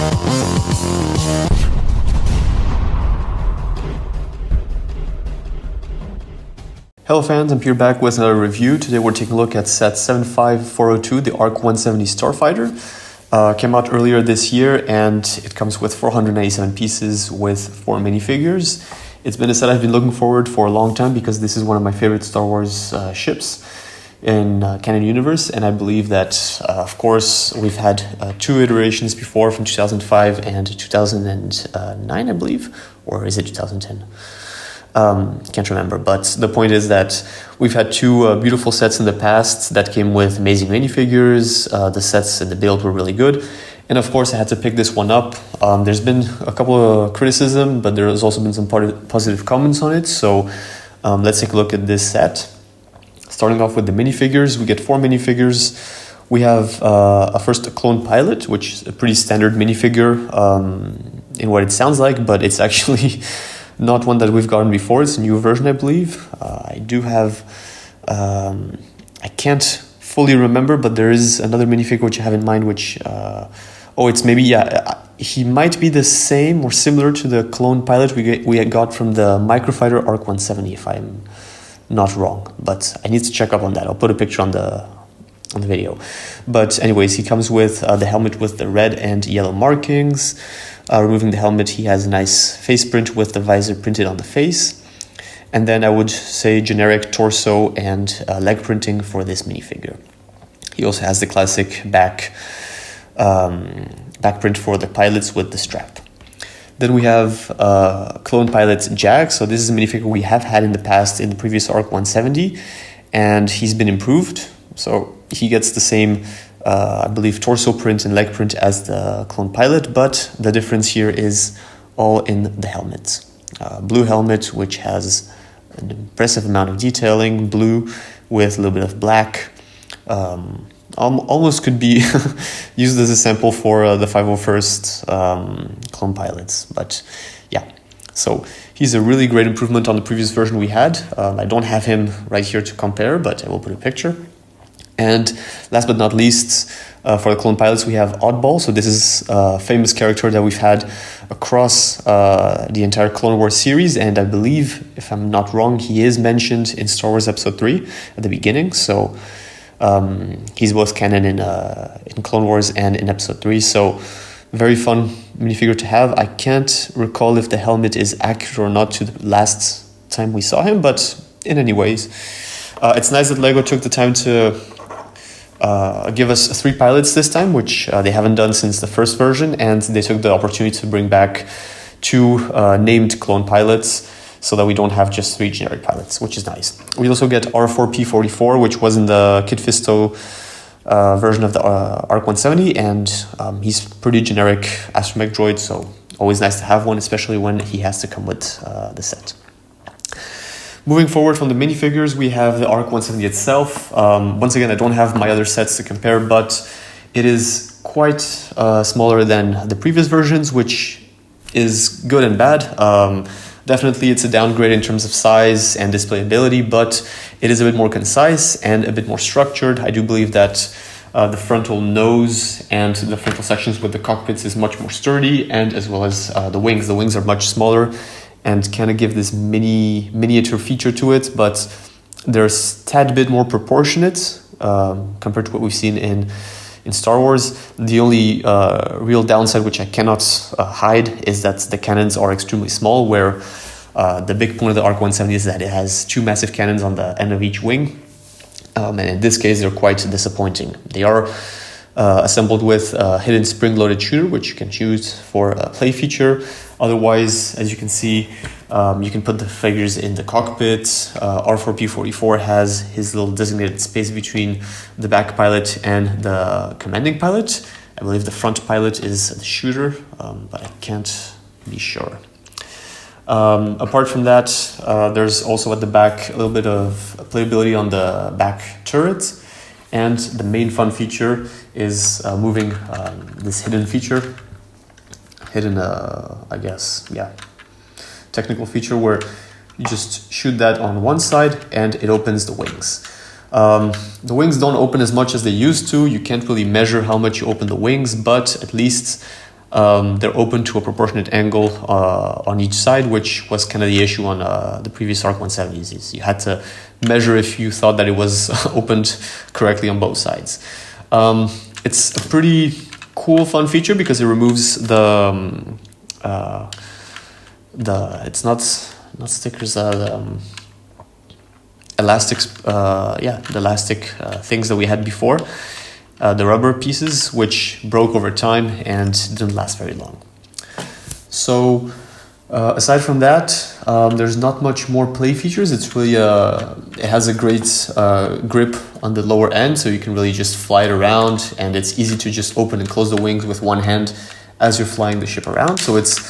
Hello fans, I'm Peter back with another review. Today we're taking a look at set 75402, the ARC-170 Starfighter. Came out earlier this year and it comes with 497 pieces with 4 minifigures. It's been a set I've been looking forward for a long time because this is one of my favorite Star Wars ships in canon universe, and I believe that, of course, we've had 2 iterations before from 2005 and 2009, I believe, or is it 2010? Can't remember, but the point is that we've had 2 beautiful sets in the past that came with amazing minifigures. The sets and the build were really good, and of course I had to pick this one up. There's been a couple of criticism, but there has also been some positive comments on it, so let's take a look at this set. Starting off with the minifigures, we get 4 minifigures. We have first a clone pilot, which is a pretty standard minifigure in what it sounds like, but it's actually not one that we've gotten before. It's a new version, I believe. I do have, I can't fully remember, but there is another minifigure which I have in mind, which, it's maybe, he might be the same or similar to the clone pilot we had got from the Microfighter ARC-170, if I'm not wrong, but I need to check up on that. I'll put a picture on the video. But anyways, he comes with the helmet with the red and yellow markings. Removing the helmet, he has a nice face print with the visor printed on the face. And then I would say generic torso and leg printing for this minifigure. He also has the classic back print for the pilots with the strap. Then we have Clone Pilot Jack. So this is a minifigure we have had in the past in the previous ARC-170, and he's been improved. So he gets the same I believe torso print and leg print as the clone pilot, but the difference here is all in the helmet. Blue helmet, which has an impressive amount of detailing, blue with a little bit of black. Almost could be used as a sample for the 501st clone pilots, but yeah. So he's a really great improvement on the previous version we had. I don't have him right here to compare, but I will put a picture. And last but not least, for the clone pilots, we have Oddball. So this is a famous character that we've had across the entire Clone Wars series. And I believe, if I'm not wrong, he is mentioned in Star Wars Episode 3 at the beginning. So he's both canon in Clone Wars and in Episode 3. So very fun minifigure to have. I can't recall if the helmet is accurate or not to the last time we saw him, but in any ways, it's nice that LEGO took the time to give us 3 pilots this time, which they haven't done since the first version, and they took the opportunity to bring back 2 named clone pilots so that we don't have just 3 generic pilots, which is nice. We also get R4P44, which was in the Kit Fisto version of the ARC-170, and he's pretty generic astromech droid, so always nice to have one, especially when he has to come with the set. Moving forward from the minifigures, we have the ARC-170 itself. Once again, I don't have my other sets to compare, but it is quite smaller than the previous versions, which is good and bad. Definitely it's a downgrade in terms of size and displayability, but it is a bit more concise and a bit more structured. I do believe that the frontal nose and the frontal sections with the cockpits is much more sturdy, and as well as the wings. The wings are much smaller and kind of give this miniature feature to it, but there's a tad bit more proportionate compared to what we've seen in Star Wars. The only real downside, which I cannot hide, is that the cannons are extremely small, where the big point of the ARC-170 is that it has 2 massive cannons on the end of each wing, and in this case they're quite disappointing. They are assembled with a hidden spring-loaded shooter, which you can choose for a play feature. Otherwise, as you can see, you can put the figures in the cockpit. R4P44 has his little designated space between the back pilot and the commanding pilot. I believe the front pilot is the shooter, but I can't be sure. Apart from that, there's also at the back a little bit of playability on the back turret. And the main fun feature is moving this hidden feature. Technical feature where you just shoot that on one side and it opens the wings. The wings don't open as much as they used to. You can't really measure how much you open the wings, but at least they're open to a proportionate angle on each side, which was kind of the issue on the previous ARC-170s. Is you had to measure if you thought that it was opened correctly on both sides. It's a pretty cool, fun feature because it removes it's not stickers, the elastics, the elastic things that we had before, the rubber pieces, which broke over time and didn't last very long. So aside from that, there's not much more play features. It's really it has a great grip on the lower end, so you can really just fly it around, and it's easy to just open and close the wings with one hand as you're flying the ship around. So it's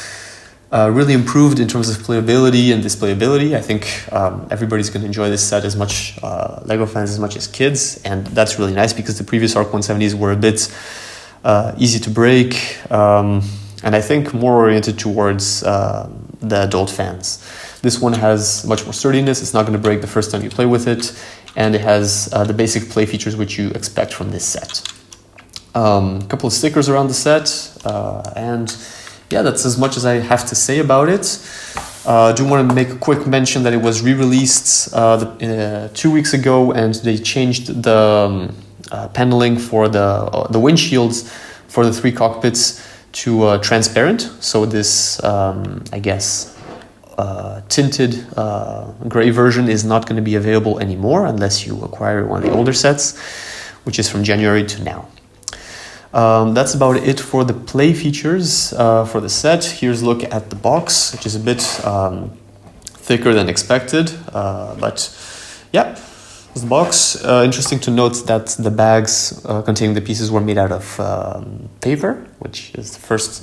really improved in terms of playability and displayability. I think everybody's going to enjoy this set as much, LEGO fans as much as kids, and that's really nice because the previous ARC-170s were a bit easy to break, and I think more oriented towards the adult fans. This one has much more sturdiness. It's not going to break the first time you play with it, and it has the basic play features which you expect from this set. A couple of stickers around the set, and yeah, that's as much as I have to say about it. I do want to make a quick mention that it was re-released 2 weeks ago, and they changed the paneling for the windshields for the 3 cockpits to transparent. So this, I guess, tinted gray version is not going to be available anymore unless you acquire one of the older sets, which is from January to now. That's about it for the play features for the set. Here's a look at the box, which is a bit thicker than expected, but yeah, the box. Interesting to note that the bags containing the pieces were made out of paper, which is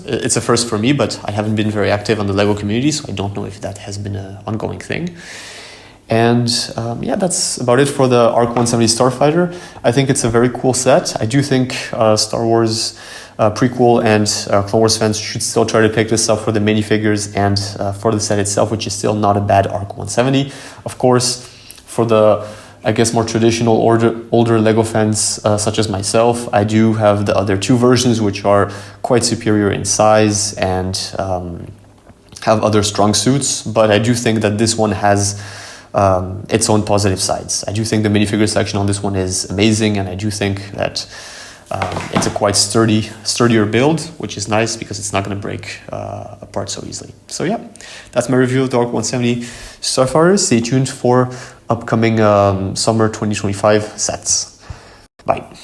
it's a first for me, but I haven't been very active on the LEGO community, so I don't know if that has been an ongoing thing. And yeah, that's about it for the ARC-170 Starfighter. I think it's a very cool set. I do think Star Wars Prequel and Clone Wars fans should still try to pick this up for the minifigures and for the set itself, which is still not a bad ARC-170. Of course, for the, I guess, more traditional older LEGO fans such as myself, I do have the other 2 versions, which are quite superior in size and have other strong suits. But I do think that this one has its own positive sides. I do think the minifigure section on this one is amazing, and I do think that it's a quite sturdier build, which is nice because it's not going to break apart so easily. So yeah, that's my review of the ARC-170 Starfighter. Stay tuned for upcoming summer 2025 sets. Bye.